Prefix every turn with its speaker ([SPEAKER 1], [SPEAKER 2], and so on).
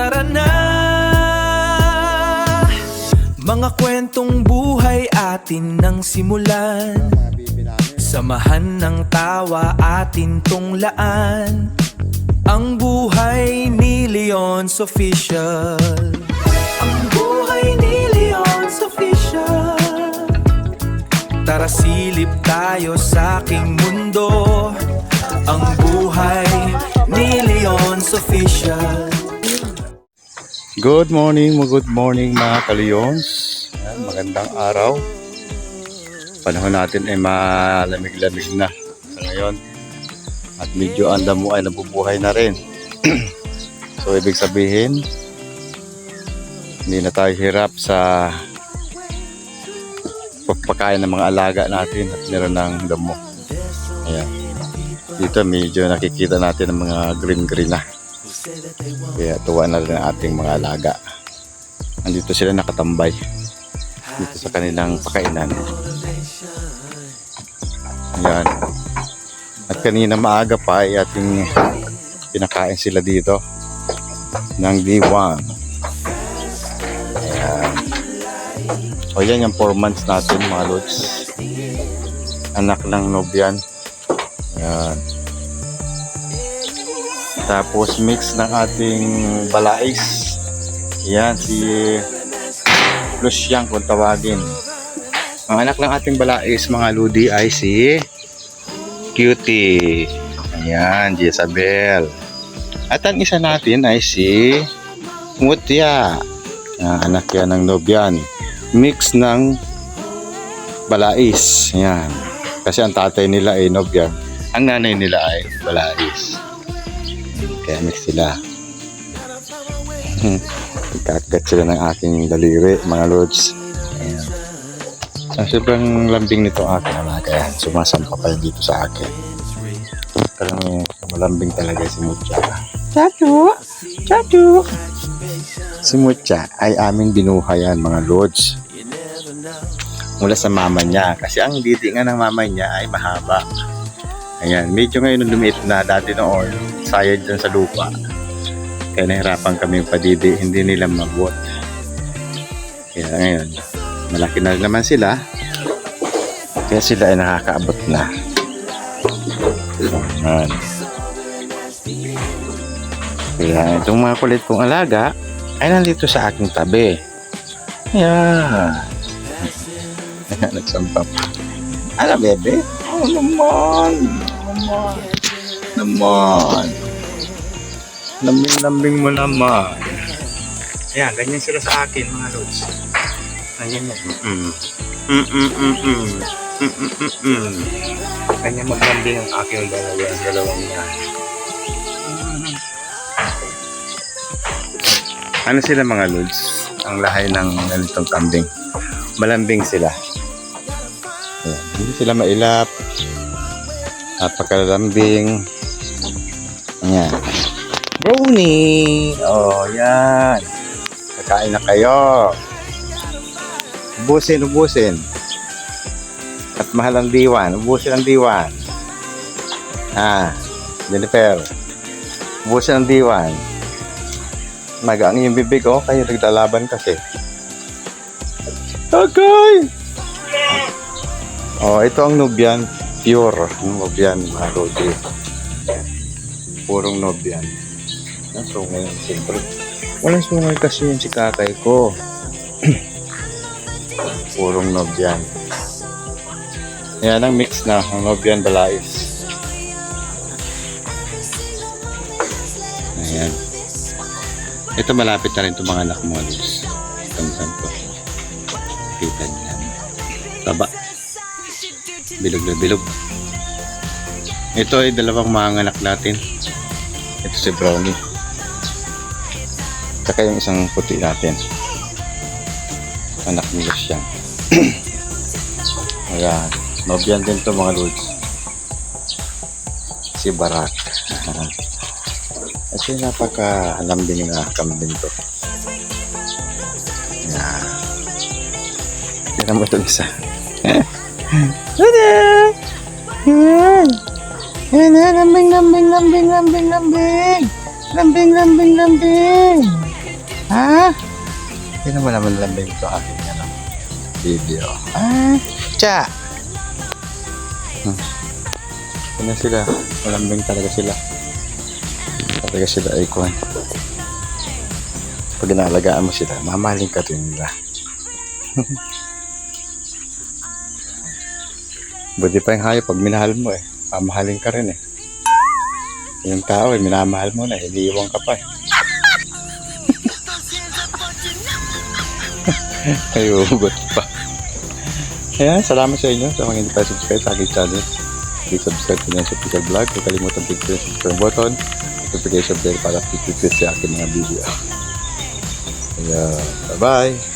[SPEAKER 1] Tara na, mga kwentong buhay atin nang simulan. Samahan ng tawa atin tunglaan ang buhay ni Leon's Official. Ang buhay ni Leon's Official. Tara silip tayo sa aking mundo. Ang buhay ni Leon's Official.
[SPEAKER 2] Good morning mga ka-Leons. Magandang araw. Panahon natin ay malamig-lamig na sa ngayon. At medyo ang damo ay nabubuhay na rin. So ibig sabihin, hindi na tayo hirap sa pagpakain ng mga alaga natin at meron ng damo. Ayan. Dito medyo nakikita natin ang mga green na. Kaya tuwa na rin ang ating mga alaga. Andito sila nakatambay dito sa kanilang pakainan. Ayan. At kanina maaga pa ay ating pinakain sila dito ng D1. Ayan. O yan yung 4 months natin mga lods. Anak ng nobyan. Ayan. Tapos mix ng ating balais. Yan si Lucian kung tawagin. Ang anak ng ating balais mga ludi ay si Cutie. Ayan, Jezabel. At ang isa natin ay si Mutya. Anak yan ng nobyan. Mix ng balais. Ayan. Kasi ang tatay nila ay nobyan. Ang nanay nila ay balais. Kaya mix sila. Nagkakagat sila ng aking daliri mga lords. Ayan. Sobrang lambing nito aking alaga. Ayan. Sumasampa pa yun dito sa akin. Parang malambing talaga si Mutya. Chachu! Chachu! Si Mutya ay aming binuhayan mga lords. Mula sa mama niya. Kasi ang didi nga ng mama niya ay mahaba. Ayan, medyo ngayon lumiit na. Dati noon, sayad dyan sa lupa. Kaya nahirapan kami padidi, hindi nila mabuot. Kaya ngayon, malaki na naman sila. Kaya sila ay nakakaabot na. Ayan. Kaya itong mga kulit kong alaga ay nandito sa aking tabi. Ayan. Nagsampap. Ala, bebe? Oh, naman. Lambing mo naman. Ayan, ganyan sila sa akin mga lods. Ganyan yan. Ganyan maglambing ang aking dalawang niya. Ano sila mga lods? Ang lahay ng ganitong kambing. Malambing sila. Ayan, hindi sila mailap. Napakalambing. Ayan. Brownie! Oh, yan. Kakain na kayo. Ubusin. At mahal ang diwan. Ubusin ang diwan. Jennifer. Ubusin ang diwan. Magaan yung bibig. Oh, kayo naglalaban kasi. Okay! Oh, ito ang nobyan. Pure nobyan mga lodi. Purong nobyan. So ngayon siyempre walang sungay kasi yun si kakay ko. Purong nobyan. Yan ang mix na ang nobyan balais. Ayan. Ito malapit na rin itong mga anak mo alos. Tansan ko. Kita niya. Taba. Bilog na bilog. Ito ay dalawang mga anak natin. Ito si Brownie. Saka yung isang puti natin. Anak ni Lucian. Ayan. Nobyan din to mga lords. Si Barak. Kasi napaka-alambing na kambing to. Ayan. Tignan mo itong isa. Tada! Ayan! Ayan na, lambing! Lambing! Ha? Hindi naman lambing ito aking video. Cha! Ano sila? Malambing talaga sila. Talaga sila icon. Pag inaalagaan mo sila, mamahalin ka rin nila. Buti pa yung hayop pag minahal mo eh. Mamahalin ka rin eh. Yung tao eh, minamahal mo na, iniiwan ka pa eh. Ay, ugot pa. Ayan, salamat sa inyo sa mga hindi pa subscribe sa aking channel. Please subscribe to Nancy Official Vlog. Huwag kalimutan click yung subscribe button, notification bell para update sa aking mga video. Ayan, bye-bye!